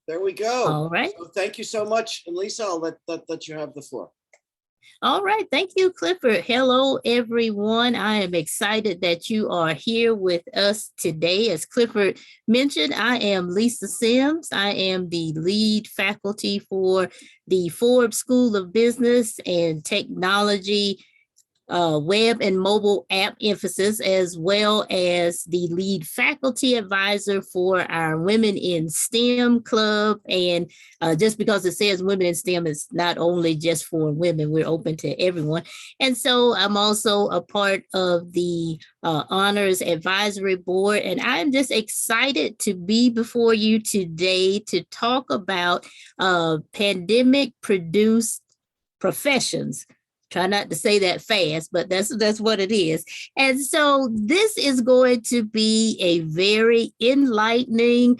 There we go. All right. So thank you so much. And Lisa, I'll let you have the floor. All right. Thank you, Clifford. Hello, everyone. I am excited that you are here with us today. As Clifford mentioned, I am Lisa Sims. I am the lead faculty for the Forbes School of Business and Technology web and mobile app emphasis, as well as the lead faculty advisor for our Women in STEM club. And just because it says Women in STEM, it's not only just for women, we're open to everyone. And so I'm also a part of the Honors Advisory Board, and I'm just excited to be before you today to talk about pandemic-produced professions. Try not to say that fast, but that's what it is. And so this is going to be a very enlightening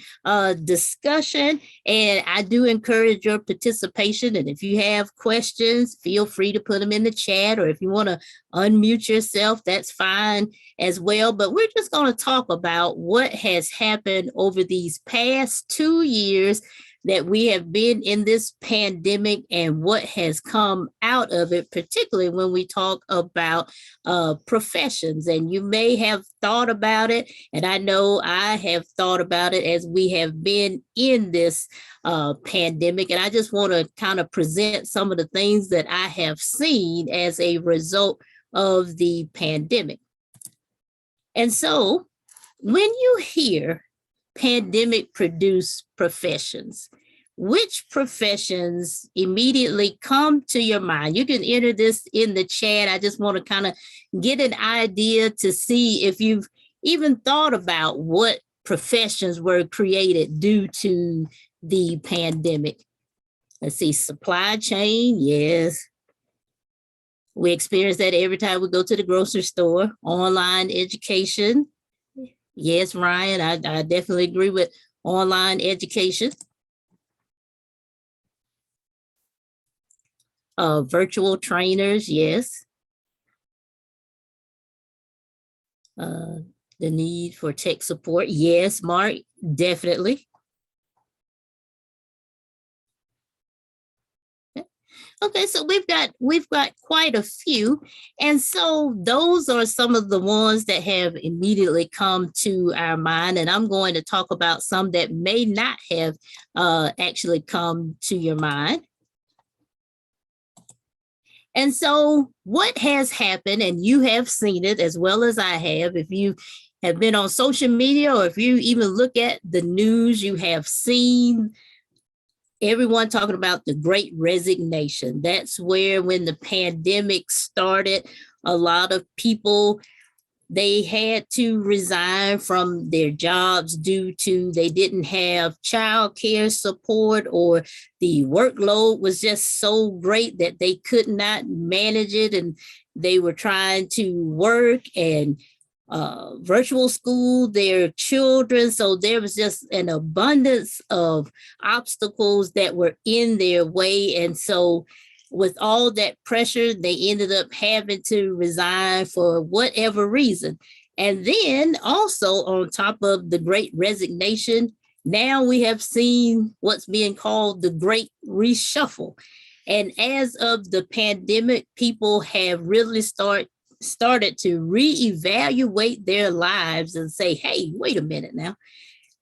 discussion. And I do encourage your participation. And if you have questions, feel free to put them in the chat, or if you want to unmute yourself, that's fine as well. But we're just going to talk about what has happened over these past 2 years that we have been in this pandemic and what has come out of it, particularly when we talk about professions. And you may have thought about it, and I know I have thought about it as we have been in this pandemic. And I just want to kind of present some of the things that I have seen as a result of the pandemic. And so when you hear pandemic-produced professions, which professions immediately come to your mind? You can enter this in the chat. I just want to kind of get an idea to see if you've even thought about what professions were created due to the pandemic. Let's see, supply chain, yes. We experience that every time we go to the grocery store. Online education, yes, Ryan, I definitely agree with online education. Virtual trainers, yes. The need for tech support, yes, Mark, definitely. Okay, so we've got quite a few. And so those are some of the ones that have immediately come to our mind. And I'm going to talk about some that may not have actually come to your mind. And so what has happened, and you have seen it as well as I have, if you have been on social media or if you even look at the news, you have seen everyone talking about the Great Resignation. That's where when the pandemic started, a lot of people, they had to resign from their jobs due to they didn't have childcare support, or the workload was just so great that they could not manage it, and they were trying to work and virtual school their children. So there was just an abundance of obstacles that were in their way. And so with all that pressure, they ended up having to resign for whatever reason. And then also on top of the Great Resignation, now we have seen what's being called the Great Reshuffle. And as of the pandemic, people have really started to reevaluate their lives and say, hey, wait a minute now.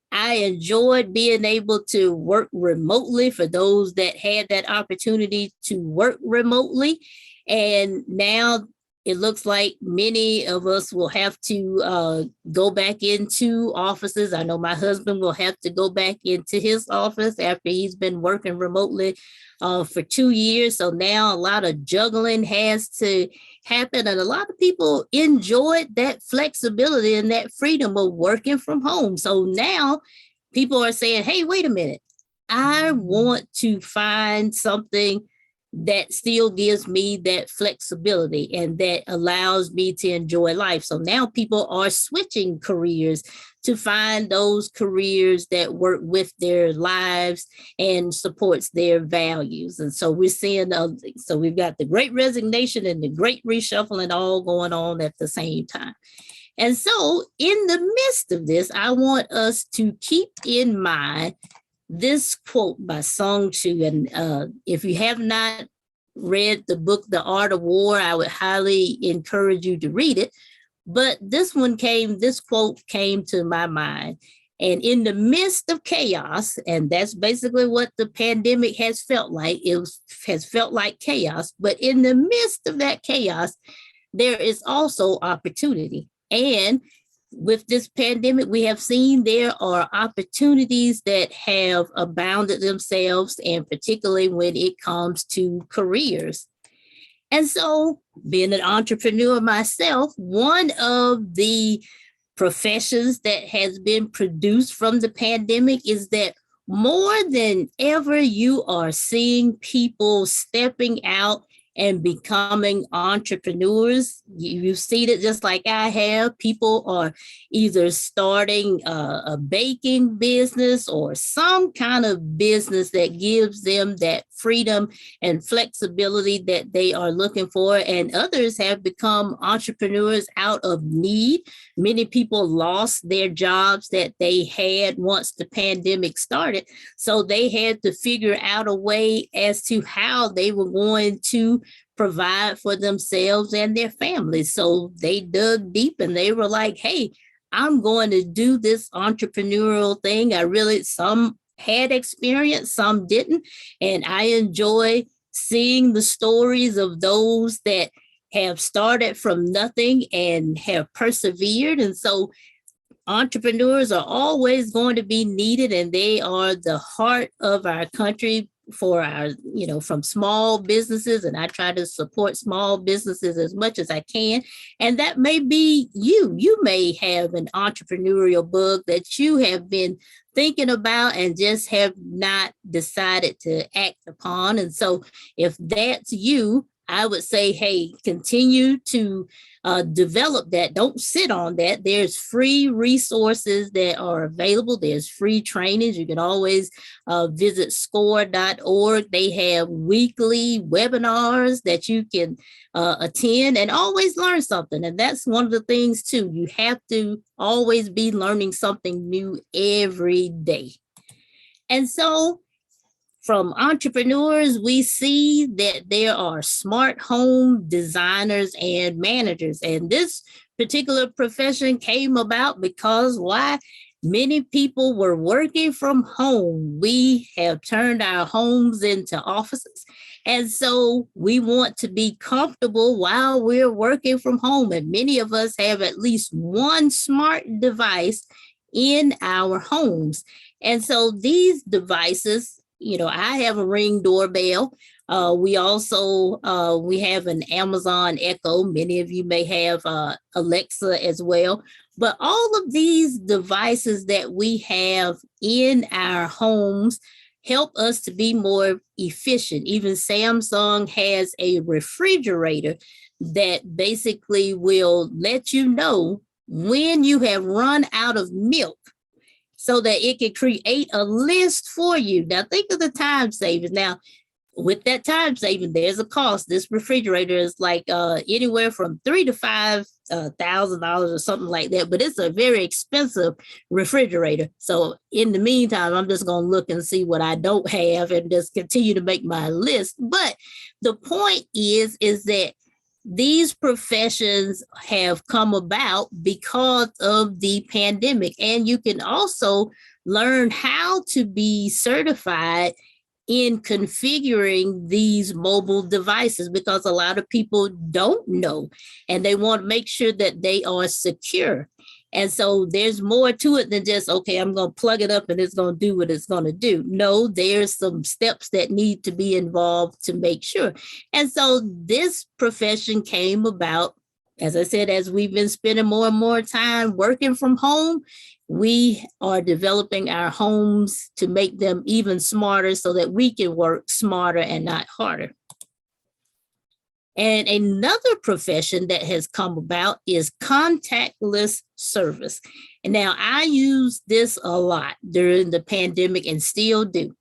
I enjoyed being able to work remotely for those that had that opportunity to work remotely. And now it looks like many of us will have to go back into offices. I know my husband will have to go back into his office after he's been working remotely for 2 years. So now a lot of juggling has to happen. And a lot of people enjoyed that flexibility and that freedom of working from home. So now people are saying, hey, wait a minute. I want to find something that still gives me that flexibility and that allows me to enjoy life. So now people are switching careers to find those careers that work with their lives and supports their values. And so we're seeing, so we've got the Great Resignation and the Great Reshuffling all going on at the same time. And so in the midst of this, I want us to keep in mind this quote by Song Chu. And if you have not read the book, The Art of War, I would highly encourage you to read it. But this quote came to my mind. And in the midst of chaos, and that's basically what the pandemic has felt like, has felt like chaos. But in the midst of that chaos, there is also opportunity. And with this pandemic, we have seen there are opportunities that have abounded themselves, and particularly when it comes to careers. And so, being an entrepreneur myself, one of the professions that has been produced from the pandemic is that more than ever, you are seeing people stepping out and becoming entrepreneurs. You've seen it just like I have. People are either starting a baking business or some kind of business that gives them that freedom and flexibility that they are looking for. And others have become entrepreneurs out of need. Many people lost their jobs that they had once the pandemic started. So they had to figure out a way as to how they were going to provide for themselves and their families. So they dug deep and they were like, hey, I'm going to do this entrepreneurial thing. Some had experience, some didn't. And I enjoy seeing the stories of those that have started from nothing and have persevered. And so entrepreneurs are always going to be needed, and they are the heart of our country for our, from small businesses. And I try to support small businesses as much as I can. And that may be you. You may have an entrepreneurial bug that you have been thinking about and just have not decided to act upon. And so if that's you, I would say, hey, continue to develop that. Don't sit on that. There's free resources that are available. There's free trainings. You can always visit score.org. They have weekly webinars that you can attend and always learn something. And that's one of the things too. You have to always be learning something new every day. And so from entrepreneurs, we see that there are smart home designers and managers. And this particular profession came about because why? Many people were working from home. We have turned our homes into offices. And so we want to be comfortable while we're working from home. And many of us have at least one smart device in our homes. And so these devices, I have a Ring doorbell. We have an Amazon Echo. Many of you may have Alexa as well. But all of these devices that we have in our homes help us to be more efficient. Even Samsung has a refrigerator that basically will let you know when you have run out of milk, so that it can create a list for you. Now, think of the time savings. Now, with that time saving, there's a cost. This refrigerator is like anywhere from $3,000 to $5,000 or something like that. But it's a very expensive refrigerator. So in the meantime, I'm just going to look and see what I don't have and just continue to make my list. But the point is that these professions have come about because of the pandemic. And you can also learn how to be certified in configuring these mobile devices, because a lot of people don't know and they want to make sure that they are secure. And so there's more to it than just, okay, I'm going to plug it up and it's going to do what it's going to do. No, there's some steps that need to be involved to make sure. And so this profession came about, as I said, as we've been spending more and more time working from home, we are developing our homes to make them even smarter so that we can work smarter and not harder. And another profession that has come about is contactless service. And now I use this a lot during the pandemic and still do.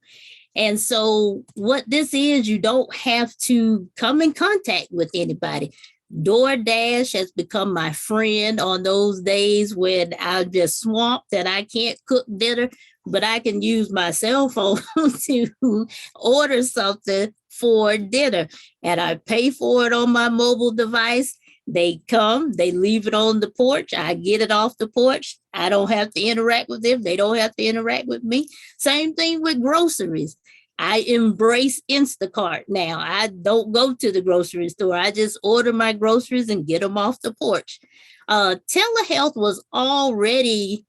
And so what this is, you don't have to come in contact with anybody. DoorDash has become my friend on those days when I'm just swamped and I can't cook dinner, but I can use my cell phone to order something for dinner. And I pay for it on my mobile device. They come, they leave it on the porch. I get it off the porch. I don't have to interact with them. They don't have to interact with me. Same thing with groceries. I embrace Instacart now. I don't go to the grocery store. I just order my groceries and get them off the porch. Telehealth was already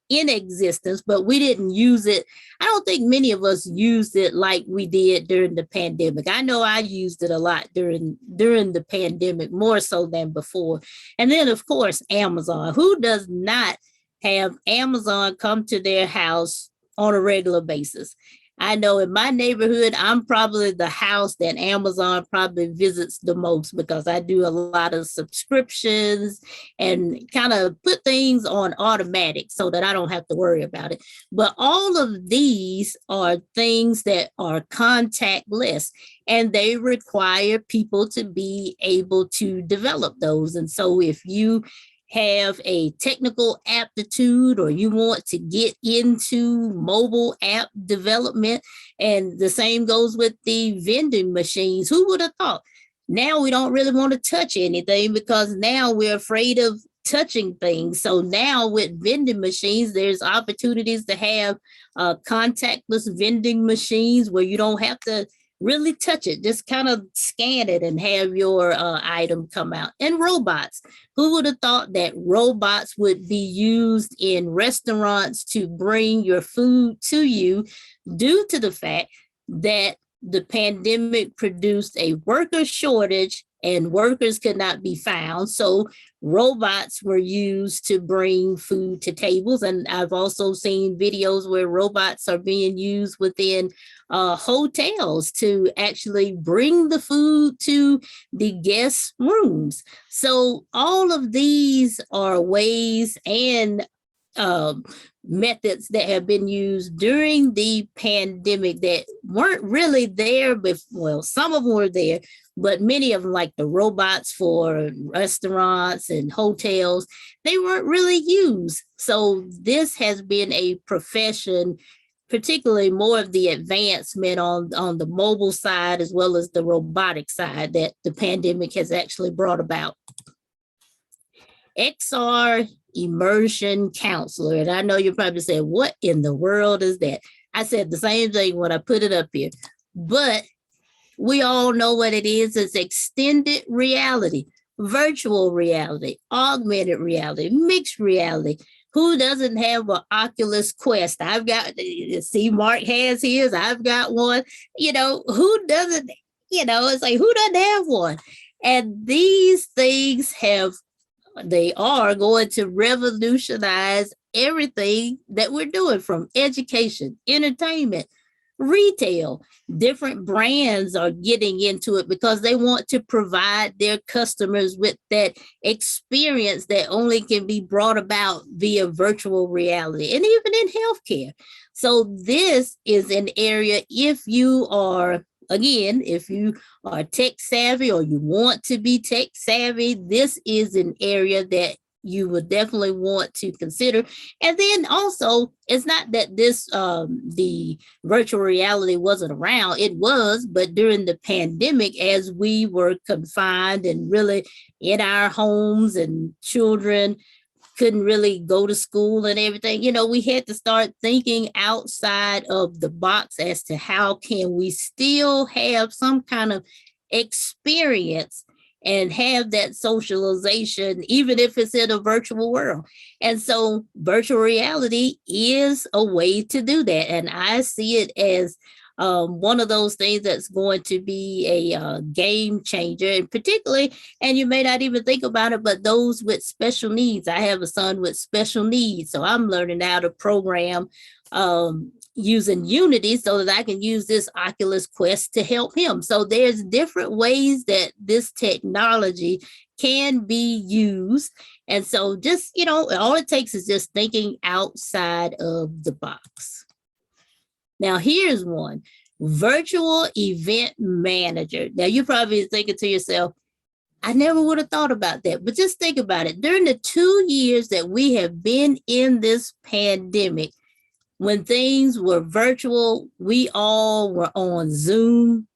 in existence, but we didn't use it. I don't think many of us used it like we did during the pandemic. I know I used it a lot during the pandemic, more so than before. And then, of course, Amazon. Who does not have Amazon come to their house on a regular basis? I know in my neighborhood, I'm probably the house that Amazon probably visits the most because I do a lot of subscriptions and kind of put things on automatic so that I don't have to worry about it. But all of these are things that are contactless, and they require people to be able to develop those. And so if you have a technical aptitude or you want to get into mobile app development, and the same goes with the vending machines. Who would have thought? Now we don't really want to touch anything because now we're afraid of touching things. So now with vending machines, there's opportunities to have contactless vending machines where you don't have to really touch it, just kind of scan it and have your item come out. And robots. Who would have thought that robots would be used in restaurants to bring your food to you due to the fact that the pandemic produced a worker shortage and workers could not be found. So robots were used to bring food to tables. And I've also seen videos where robots are being used within hotels to actually bring the food to the guest rooms. So all of these are ways and methods that have been used during the pandemic that weren't really there before. Well, some of them were there, but many of them, like the robots for restaurants and hotels, they weren't really used. So this has been a profession, particularly more of the advancement on the mobile side as well as the robotic side that the pandemic has actually brought about. XR immersion counselor. And I know you're probably saying, what in the world is that? I said the same thing when I put it up here, but we all know what it is. It's extended reality, virtual reality, augmented reality, mixed reality. Who doesn't have an Oculus Quest? I've got, see, Mark has his, I've got one. Who doesn't, it's like, who doesn't have one? And these things they are going to revolutionize everything that we're doing, from education, entertainment, retail. Different brands are getting into it because they want to provide their customers with that experience that only can be brought about via virtual reality, and even in healthcare. So this is an area, if you are tech savvy or you want to be tech savvy, this is an area that you would definitely want to consider. And then also, it's not that the virtual reality wasn't around. It was, but during the pandemic, as we were confined and really in our homes and children couldn't really go to school and everything, we had to start thinking outside of the box as to how can we still have some kind of experience and have that socialization, even if it's in a virtual world. And so virtual reality is a way to do that. And I see it as one of those things that's going to be a game changer, and particularly, and you may not even think about it, but those with special needs. I have a son with special needs, so I'm learning how to program using Unity so that I can use this Oculus Quest to help him. So there's different ways that this technology can be used. And so just, all it takes is just thinking outside of the box. Now, here's one, virtual event manager. Now, you're probably thinking to yourself, I never would have thought about that. But just think about it. During the 2 years that we have been in this pandemic, when things were virtual, we all were on Zoom.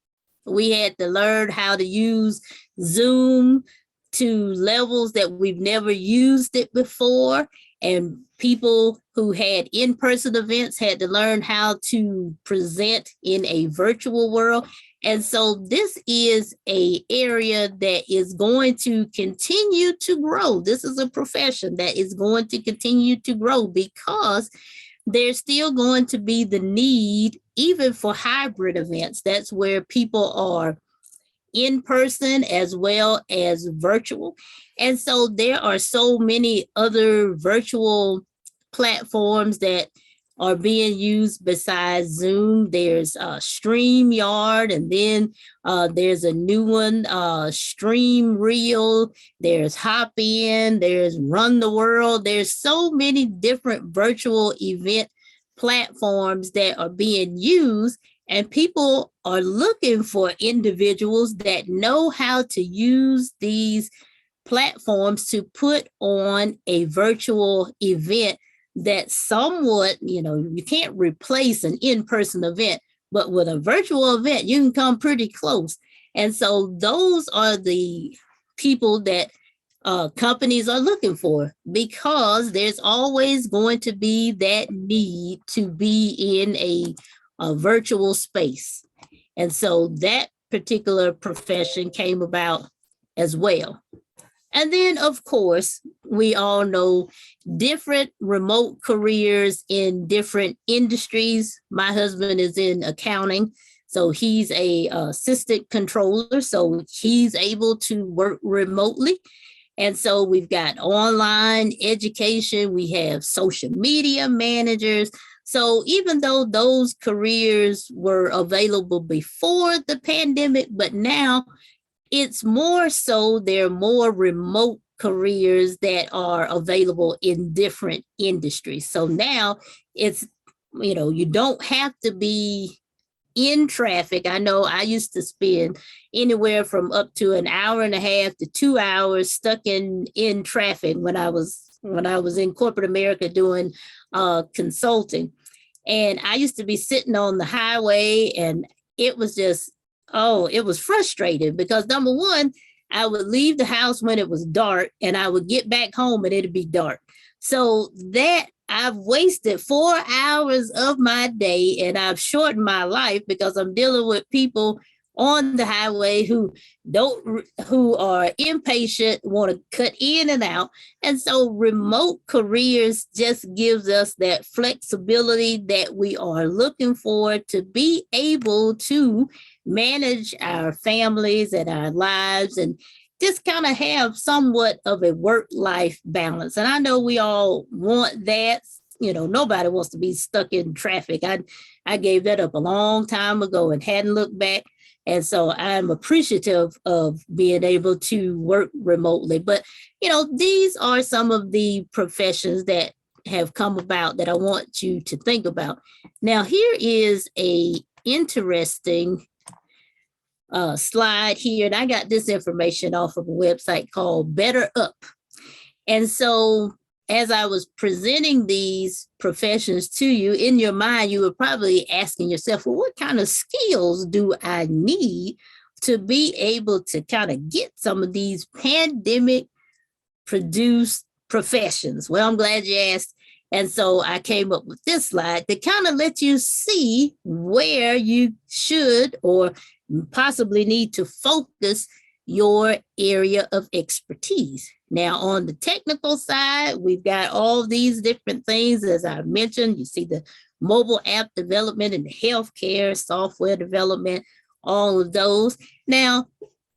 We had to learn how to use Zoom to levels that we've never used it before. And people who had in-person events had to learn how to present in a virtual world. And so this is an area that is going to continue to grow. This is a profession that is going to continue to grow because there's still going to be the need, even for hybrid events. That's where people are in person as well as virtual. And so there are so many other virtual platforms that are being used besides Zoom. There's StreamYard, and then there's a new one, StreamReel, there's Hopin, there's Run the World. There's so many different virtual event platforms that are being used, and people are looking for individuals that know how to use these platforms to put on a virtual event that somewhat, you can't replace an in-person event, but with a virtual event, you can come pretty close. And so those are the people that companies are looking for, because there's always going to be that need to be in a virtual space. And so that particular profession came about as well. And then, of course, we all know different remote careers in different industries. My husband is in accounting, so he's a assistant controller, so he's able to work remotely. And so we've got online education, we have social media managers. So even though those careers were available before the pandemic, but now it's more so there are more remote careers that are available in different industries. So now it's, you don't have to be in traffic. I know I used to spend anywhere from up to an hour and a half to 2 hours stuck in traffic when I was in corporate America doing consulting. And I used to be sitting on the highway, and it was just, it was frustrating because, number one, I would leave the house when it was dark and I would get back home and it'd be dark. So that I've wasted 4 hours of my day, and I've shortened my life because I'm dealing with people on the highway who are impatient, want to cut in and out. And so remote careers just gives us that flexibility that we are looking for to be able to manage our families and our lives and just kind of have somewhat of a work-life balance. And I know we all want that. Nobody wants to be stuck in traffic. I gave that up a long time ago and hadn't looked back. And so I'm appreciative of being able to work remotely. But, these are some of the professions that have come about that I want you to think about. Now, here is a interesting slide here. And I got this information off of a website called Better Up. And so as I was presenting these professions to you, in your mind, you were probably asking yourself, well, what kind of skills do I need to be able to kind of get some of these pandemic produced professions? Well, I'm glad you asked. And so I came up with this slide to kind of let you see where you should or possibly need to focus your area of expertise. Now, on the technical side, we've got all these different things. As I mentioned, you see the mobile app development and the healthcare software development, all of those. Now,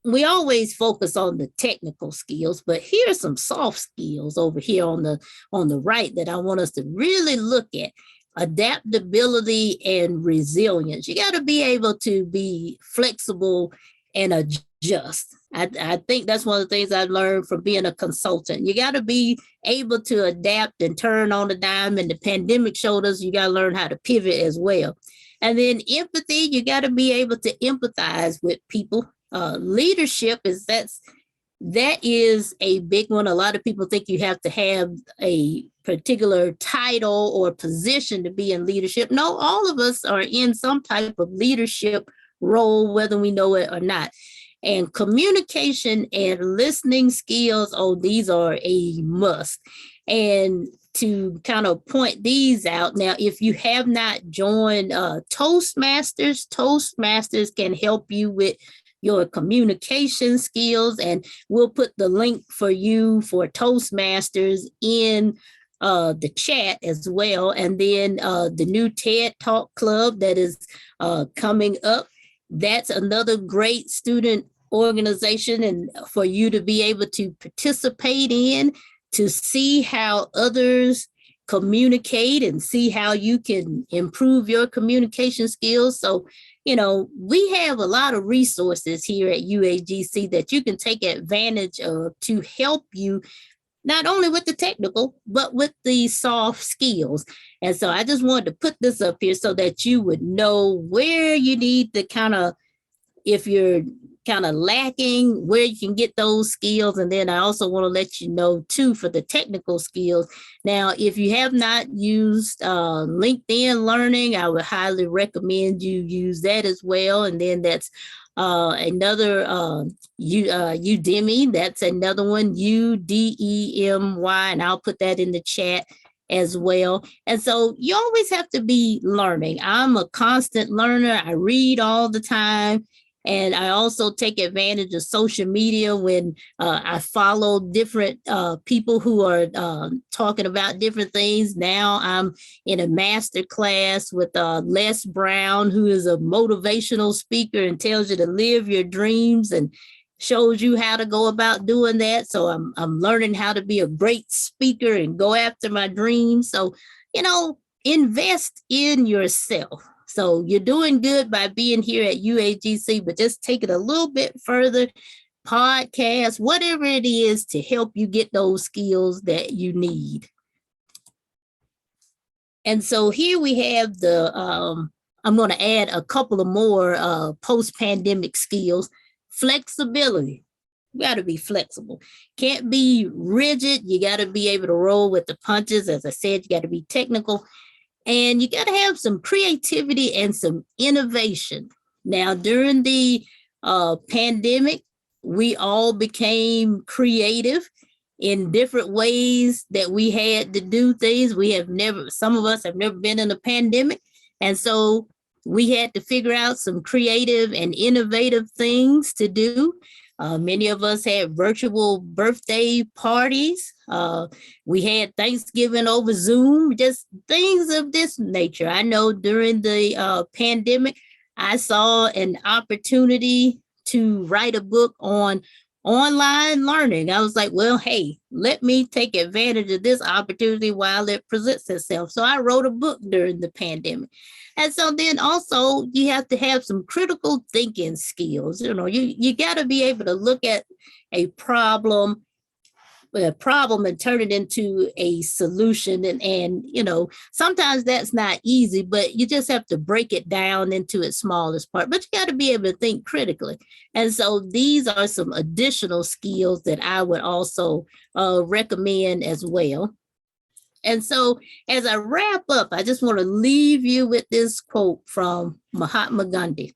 we always focus on the technical skills, but here's some soft skills over here on the right that I want us to really look at. Adaptability and resilience. You got to be able to be flexible and adjust. I think that's one of the things I've learned from being a consultant. You got to be able to adapt and turn on a dime, and the pandemic showed us you got to learn how to pivot as well. And then empathy, you got to be able to empathize with people. Leadership that's that is a big one. A lot of people think you have to have a particular title or position to be in leadership. No, all of us are in some type of leadership role, whether we know it or not. And communication and listening skills, oh, these are a must. And to kind of point these out, now, if you have not joined Toastmasters can help you with your communication skills, and we'll put the link for you for Toastmasters in the chat as well. And then the new TED Talk Club that is coming up, that's another great student organization, and for you to be able to participate in, to see how others communicate and see how you can improve your communication skills. So, we have a lot of resources here at UAGC that you can take advantage of to help you not only with the technical, but with the soft skills. And so I just wanted to put this up here so that you would know where you need to kind of, if you're kind of lacking, where you can get those skills. And then I also want to let you know too, for the technical skills. Now, if you have not used LinkedIn Learning, I would highly recommend you use that as well. And then that's another Udemy, that's another one, Udemy, and I'll put that in the chat as well. And so you always have to be learning. I'm a constant learner. I read all the time. And I also take advantage of social media when I follow different people who are talking about different things. Now I'm in a master class with Les Brown, who is a motivational speaker and tells you to live your dreams and shows you how to go about doing that. So I'm learning how to be a great speaker and go after my dreams. So, invest in yourself. So you're doing good by being here at UAGC, but just take it a little bit further, podcast, whatever it is to help you get those skills that you need. And so here we have I'm going to add a couple of more post-pandemic skills. Flexibility. You got to be flexible. Can't be rigid. You got to be able to roll with the punches. As I said, you got to be technical. And you got to have some creativity and some innovation. Now, during the pandemic, we all became creative in different ways that we had to do things. Some of us have never been in a pandemic. And so we had to figure out some creative and innovative things to do. Many of us had virtual birthday parties. We had Thanksgiving over Zoom, just things of this nature. I know during the pandemic, I saw an opportunity to write a book on online learning. I was like, well, hey, let me take advantage of this opportunity while it presents itself. So I wrote a book during the pandemic. And so then also you have to have some critical thinking skills. You got to be able to look at a problem and turn it into a solution. And sometimes that's not easy, but you just have to break it down into its smallest part. But you got to be able to think critically. And so these are some additional skills that I would also recommend as well. And so as I wrap up, I just want to leave you with this quote from Mahatma Gandhi.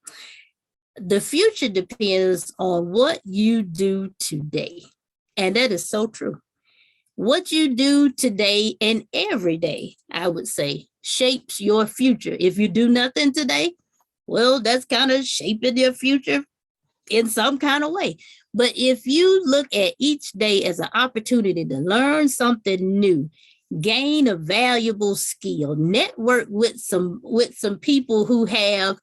The future depends on what you do today. And that is so true. What you do today and every day, I would say, shapes your future. If you do nothing today, well, that's kind of shaping your future in some kind of way. But if you look at each day as an opportunity to learn something new, gain a valuable skill, network with some people who have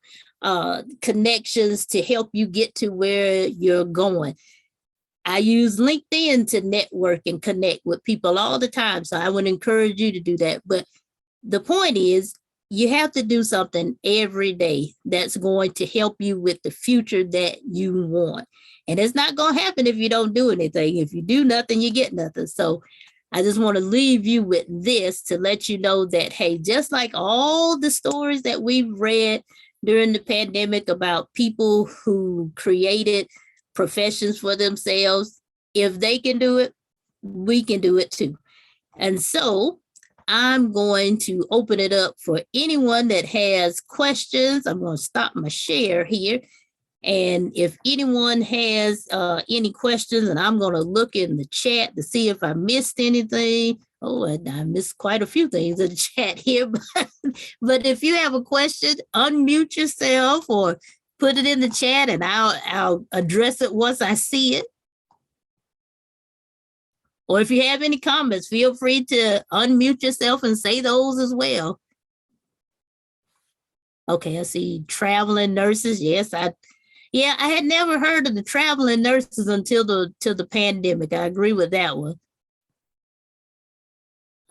connections to help you get to where you're going. I use LinkedIn to network and connect with people all the time. So I would encourage you to do that. But the point is, you have to do something every day that's going to help you with the future that you want. And it's not going to happen if you don't do anything. If you do nothing, you get nothing. So I just want to leave you with this to let you know that, hey, just like all the stories that we've read during the pandemic about people who created professions for themselves, if they can do it, we can do it too. And so I'm going to open it up for anyone that has questions. I'm going to stop my share here. And if anyone has any questions, and I'm going to look in the chat to see if I missed anything. Oh, and I missed quite a few things in the chat here. But if you have a question, unmute yourself or put it in the chat and I'll address it once I see it. Or if you have any comments, feel free to unmute yourself and say those as well. Okay, I see traveling nurses. Yes, I had never heard of the traveling nurses until the pandemic. I agree with that one.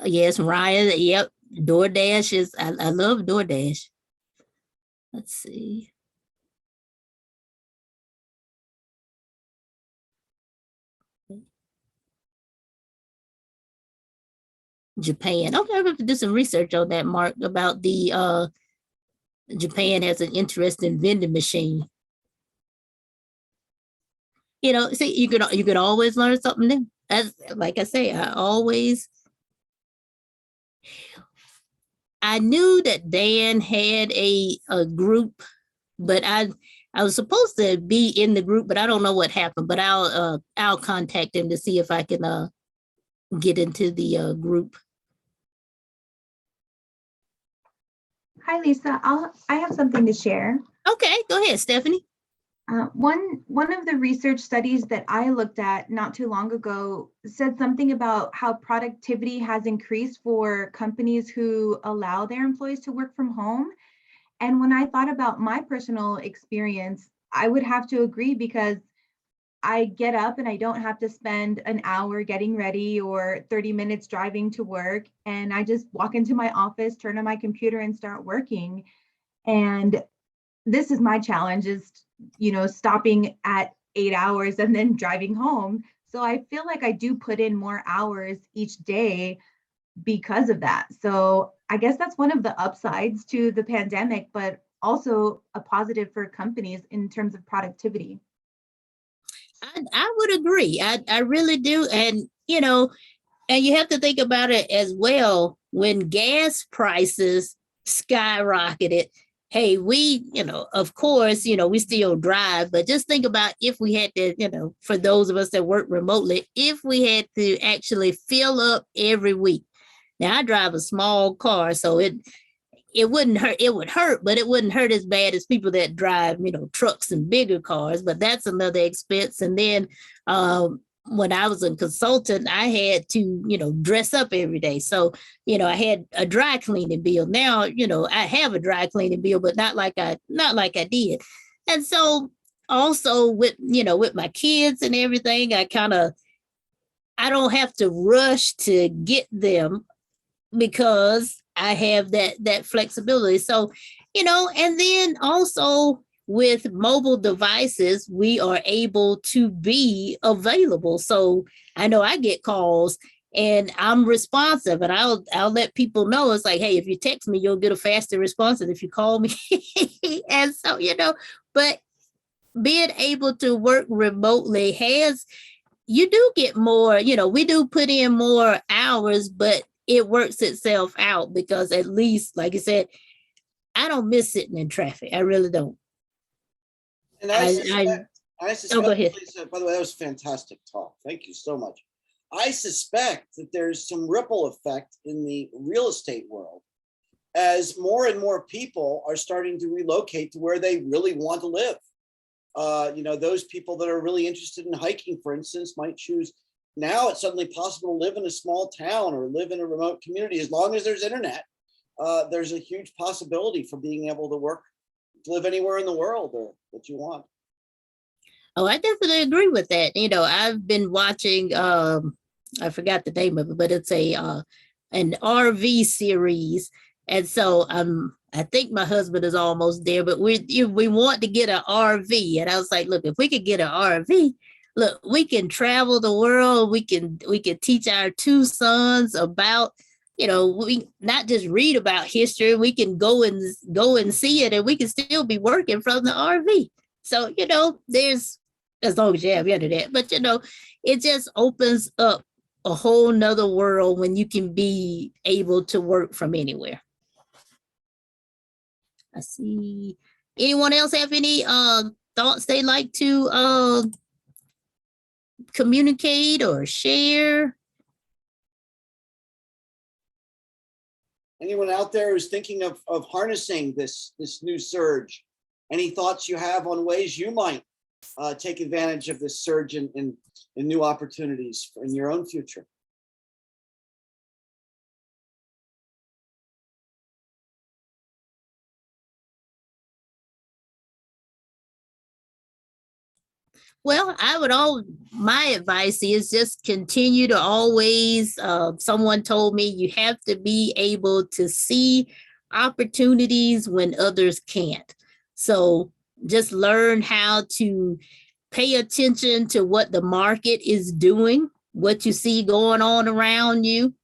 Yes, Ryan. Yep, DoorDash is. I love DoorDash. Let's see. Japan. Okay, I'm going to do some research on that, Mark, about the Japan has an interesting vending machine. You know, see, you could always learn something new. As like I say, I knew that Dan had a group, but I was supposed to be in the group, but I don't know what happened. But I'll contact him to see if I can get into the group. Hi, Lisa. I have something to share. Okay, go ahead, Stephanie. One of the research studies that I looked at not too long ago said something about how productivity has increased for companies who allow their employees to work from home. And when I thought about my personal experience, I would have to agree, because I get up and I don't have to spend an hour getting ready or 30 minutes driving to work. And I just walk into my office, turn on my computer and start working. And this is my challenge, is, stopping at 8 hours and then driving home. So I feel like I do put in more hours each day because of that. So I guess that's one of the upsides to the pandemic, but also a positive for companies in terms of productivity. I would agree. I really do. And, and you have to think about it as well. When gas prices skyrocketed, hey, we, of course, we still drive, but just think about if we had to, for those of us that work remotely, if we had to actually fill up every week. Now, I drive a small car, so it wouldn't hurt. It would hurt, but it wouldn't hurt as bad as people that drive, trucks and bigger cars, but that's another expense. And then when I was a consultant, I had to, dress up every day. So, I had a dry cleaning bill. Now, I have a dry cleaning bill, but not like I did. And so also with my kids and everything, I don't have to rush to get them because I have that flexibility. So, and then also with mobile devices, we are able to be available. So I know I get calls and I'm responsive, and I'll let people know. It's like, hey, if you text me, you'll get a faster response than if you call me. And so, but being able to work remotely you do get more, we do put in more hours, but it works itself out, because at least, like I said, I don't miss sitting in traffic. I really don't. And I suspect, go ahead. Lisa, by the way, that was fantastic talk. Thank you so much. I suspect that there's some ripple effect in the real estate world as more and more people are starting to relocate to where they really want to live. Those people that are really interested in hiking, for instance, might choose. Now it's suddenly possible to live in a small town or live in a remote community. As long as there's internet, there's a huge possibility for being able to live anywhere in the world or that you want. Oh, I definitely agree with that. I've been watching, I forgot the name of it, but it's an RV series. And so I think my husband is almost there, but we want to get an RV. And I was like, look, if we could get an RV, look, we can travel the world. We can teach our two sons about, we not just read about history. We can go and see it, and we can still be working from the RV. So, there's as long as you have internet. But it just opens up a whole nother world when you can be able to work from anywhere. I see. Anyone else have any thoughts they'd like to communicate or share? Anyone out there who's thinking of harnessing this new surge? Any thoughts you have on ways you might take advantage of this surge in new opportunities in your own future? Well, my advice is just continue to always, someone told me you have to be able to see opportunities when others can't. So just learn how to pay attention to what the market is doing, what you see going on around you,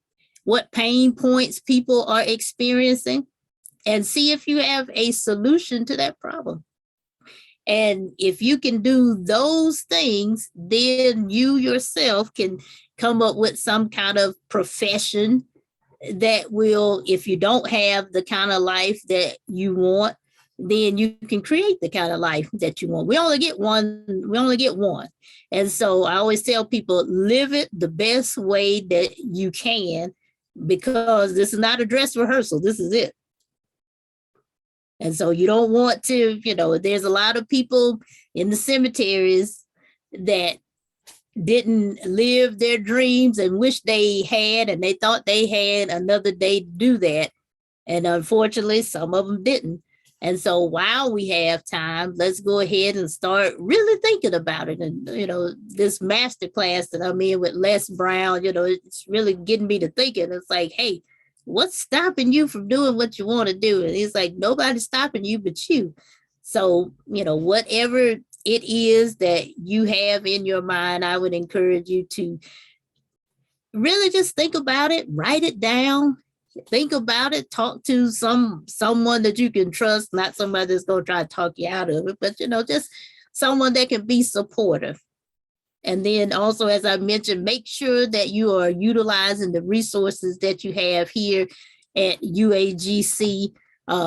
what pain points people are experiencing, and see if you have a solution to that problem. And if you can do those things, then you yourself can come up with some kind of profession that will, if you don't have the kind of life that you want, then you can create the kind of life that you want. We only get one. And so I always tell people, live it the best way that you can, because this is not a dress rehearsal. This is it. And so you don't want to, there's a lot of people in the cemeteries that didn't live their dreams and wish they had, and they thought they had another day to do that. And unfortunately, some of them didn't. And so while we have time, let's go ahead and start really thinking about it. And, this master class that I'm in with Les Brown, it's really getting me to thinking. It's like, hey, what's stopping you from doing what you want to do? And he's like, nobody's stopping you but you. So, whatever it is that you have in your mind, I would encourage you to really just think about it, write it down, think about it, talk to someone that you can trust, not somebody that's going to try to talk you out of it, but, just someone that can be supportive. And then also, as I mentioned, make sure that you are utilizing the resources that you have here at UAGC,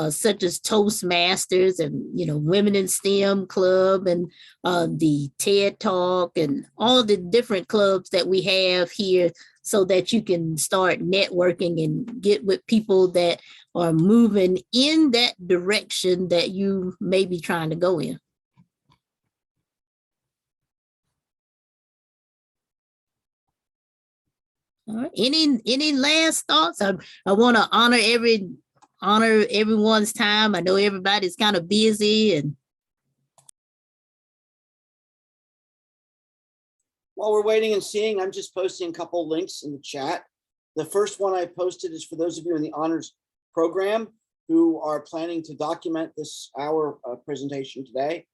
such as Toastmasters and, Women in STEM Club and the TED Talk and all the different clubs that we have here, so that you can start networking and get with people that are moving in that direction that you may be trying to go in. All right. Any last thoughts? I want to honor everyone's time. I know everybody's kind of busy, and while we're waiting and seeing, I'm just posting a couple links in the chat. The first one I posted is for those of you in the honors program who are planning to document this hour presentation today.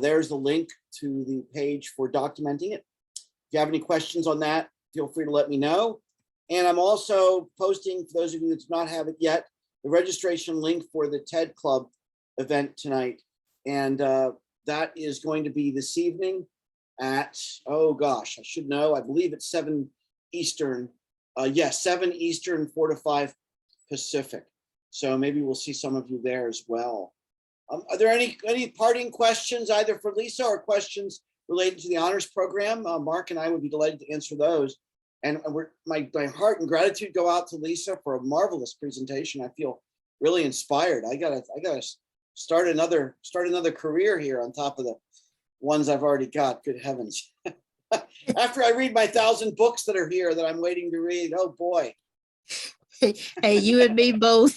There's the link to the page for documenting it. If you have any questions on that, feel free to let me know. And I'm also posting, for those of you that do not have it yet, the registration link for the TED Club event tonight. And that is going to be this evening at, oh gosh, I should know, I believe it's 7 Eastern. Yes, 7 Eastern, 4 to 5 Pacific. So maybe we'll see some of you there as well. Are there any parting questions either for Lisa or questions related to the honors program? Mark and I would be delighted to answer those. And my heart and gratitude go out to Lisa for a marvelous presentation. I feel really inspired. I gotta start another career here on top of the ones I've already got. Good heavens! After I read my 1,000 books that are here that I'm waiting to read, oh boy. Hey, you and me both.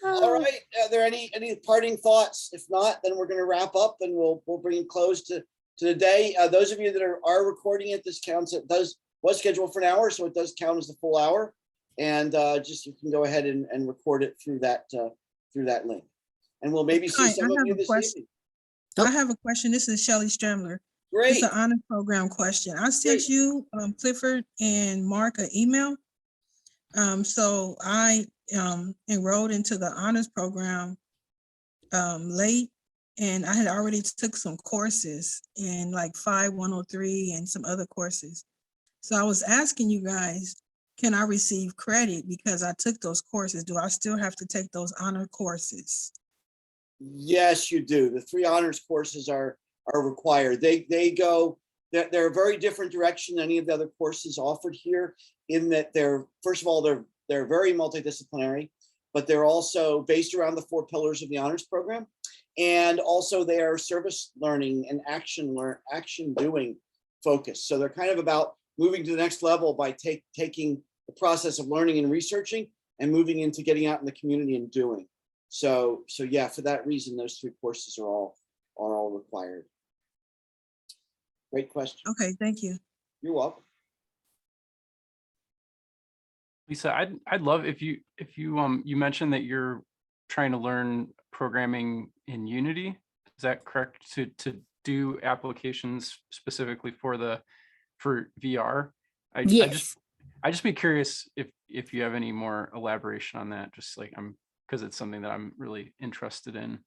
All right. Are there any parting thoughts? If not, then we're going to wrap up and we'll bring it close to the day. Those of you that are recording it, this counts. It was scheduled for an hour, so it does count as the full hour. And just you can go ahead and record it through that link. And we'll maybe see some of you this evening. I have a question. This is Shelley Stramler. Great. It's an honor program question. I sent you, Clifford and Mark, an email. So I enrolled into the honors program late and I had already took some courses in like 5103 and some other courses. So I was asking you guys, can I receive credit because I took those courses? Do I still have to take those honor courses? Yes, you do. The 3 honors courses are required. They go, they're a very different direction than any of the other courses offered here, in that they're, first of all, they're very multidisciplinary, but they're also based around the 4 pillars of the honors program. And also they are service learning and action doing focused. So they're kind of about moving to the next level by taking the process of learning and researching and moving into getting out in the community and doing. So yeah, for that reason, those 3 courses are all required. Great question. Okay, thank you. You're welcome. Lisa, I'd love if you you mentioned that you're trying to learn programming in Unity. Is that correct? To do applications specifically for VR? Yes. I just be curious if you have any more elaboration on that, just like because it's something that I'm really interested in.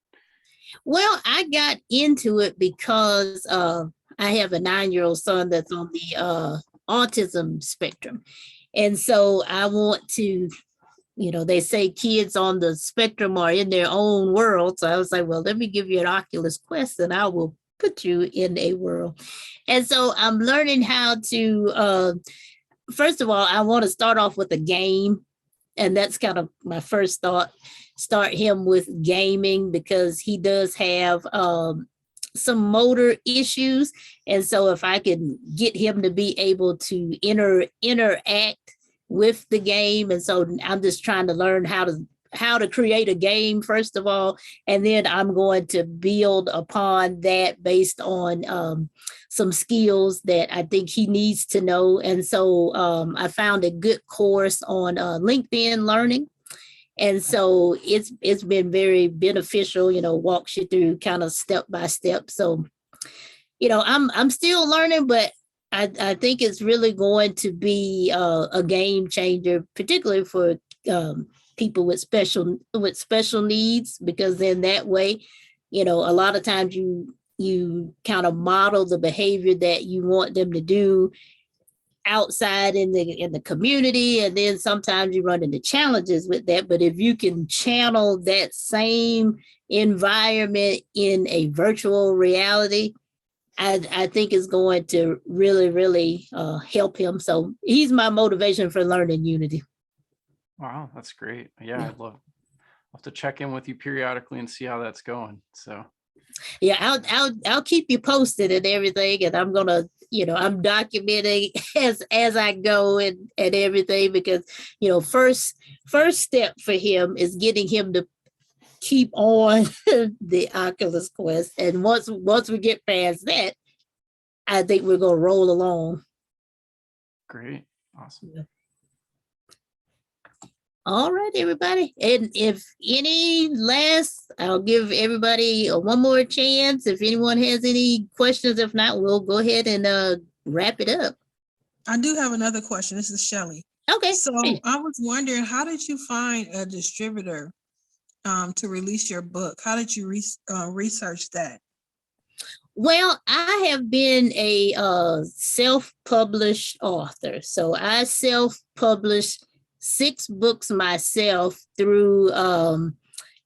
Well, I got into it because I have a 9-year-old son that's on the autism spectrum. And so I want to, they say kids on the spectrum are in their own world. So I was like, well, let me give you an Oculus Quest and I will put you in a world. And so I'm learning how to, first of all, I want to start off with a game. And that's kind of my first thought, start him with gaming because he does have some motor issues. And so if I can get him to be able to interact with the game. And so I'm just trying to learn how to create a game, first of all, and then I'm going to build upon that based on some skills that I think he needs to know. And so I found a good course on LinkedIn Learning. And so it's been very beneficial, walks you through kind of step by step. So, I'm still learning, but I think it's really going to be a game changer, particularly for people with special needs, because then that way, a lot of times you kind of model the behavior that you want them to do outside in the community, and then sometimes you run into challenges with that. But if you can channel that same environment in a virtual reality, I think is going to really, really help him. So he's my motivation for learning Unity. Wow, that's great. Yeah, I'd love to check in with you periodically and see how that's going. So yeah, I'll keep you posted and everything, and I'm gonna, I'm documenting as I go and everything, because first step for him is getting him to keep on the Oculus Quest, and once we get past that, I think we're gonna roll along. Great, awesome. Yeah. All right, everybody. And if I'll give everybody one more chance. If anyone has any questions, if not, we'll go ahead and wrap it up. I do have another question. This is Shelley. Okay. So I was wondering, how did you find a distributor to release your book? How did you research that? Well, I have been a self-published author. So I self-published 6 books myself through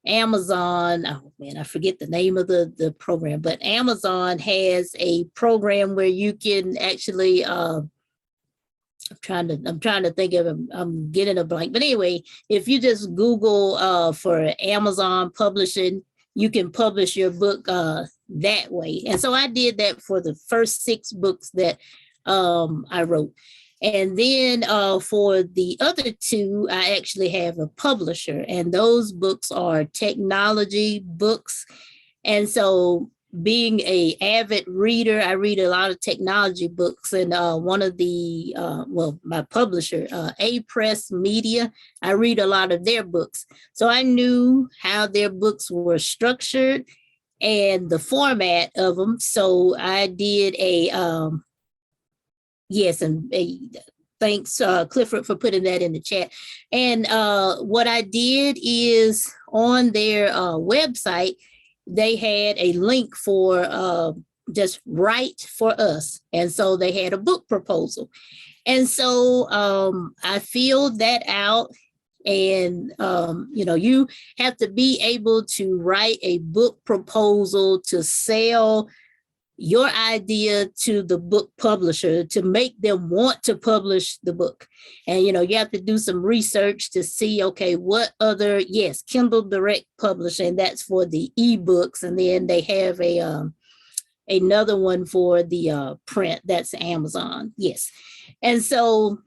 Amazon. Oh man, I forget the name of the program, but Amazon has a program where you can actually I'm trying to think of it. I'm getting a blank. But anyway, if you just Google for Amazon publishing, you can publish your book that way. And so I did that for the first 6 books that I wrote. And then for the other 2, I actually have a publisher, and those books are technology books. And so being an avid reader, I read a lot of technology books, and one of the, my publisher, A-Press Media, I read a lot of their books. So I knew how their books were structured and the format of them. So I did yes, and thanks, Clifford, for putting that in the chat. And what I did is on their website, they had a link for just write for us. And so they had a book proposal. And so I filled that out. And, you have to be able to write a book proposal to sell your idea to the book publisher to make them want to publish the book. And, you have to do some research to see, okay, what other, yes, Kindle Direct Publishing, that's for the ebooks. And then they have another one for the print, that's Amazon. Yes. And so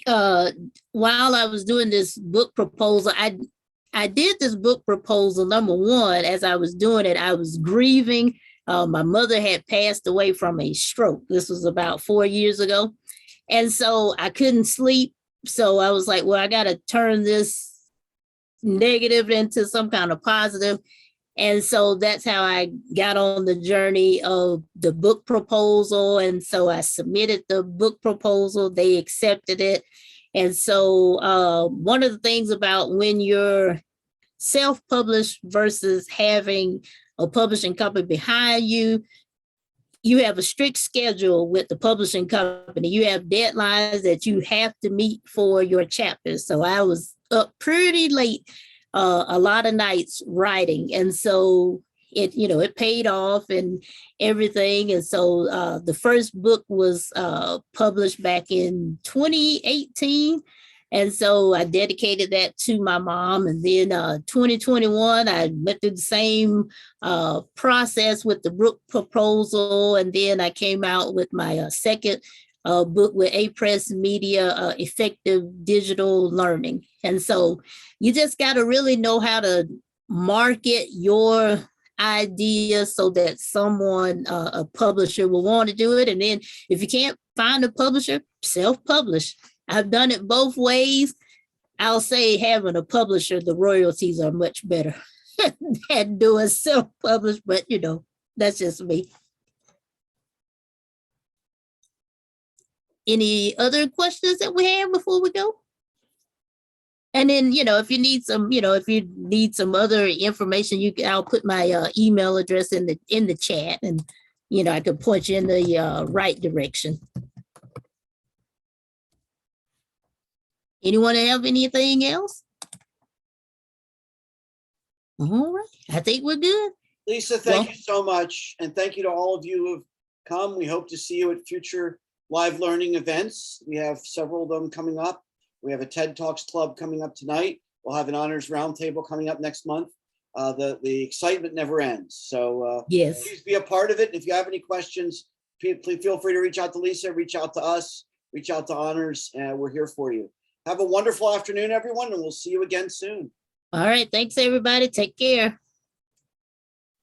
while I was doing this book proposal, I did this book proposal. Number one, as I was doing it, I was grieving. My mother had passed away from a stroke. This was about 4 years ago. And so I couldn't sleep. So I was like, well, I got to turn this negative into some kind of positive. And so that's how I got on the journey of the book proposal. And so I submitted the book proposal. They accepted it. And so one of the things about when you're self-published versus having a publishing company behind you, you have a strict schedule with the publishing company. You have deadlines that you have to meet for your chapters. So I was up pretty late, a lot of nights writing. And so it paid off and everything. And so the first book was published back in 2018. And so I dedicated that to my mom. And then 2021, I went through the same process with the book proposal. And then I came out with my second book with A-Press Media, Effective Digital Learning. And so you just got to really know how to market your idea so that someone, a publisher, will want to do it. And then if you can't find a publisher, self-publish. I've done it both ways. I'll say having a publisher, the royalties are much better than doing self-publish, but that's just me. Any other questions that we have before we go? And then, if you need some other information, I'll put my email address in the chat, and I can point you in the right direction. Anyone have anything else? All right, I think we're good. Lisa, thank you so much. And thank you to all of you who've come. We hope to see you at future live learning events. We have several of them coming up. We have a TED Talks Club coming up tonight. We'll have an honors roundtable coming up next month. The excitement never ends. So yes, please be a part of it. If you have any questions, please feel free to reach out to Lisa, reach out to us, reach out to Honors, and we're here for you. Have a wonderful afternoon, everyone, and we'll see you again soon. All right. Thanks, everybody. Take care.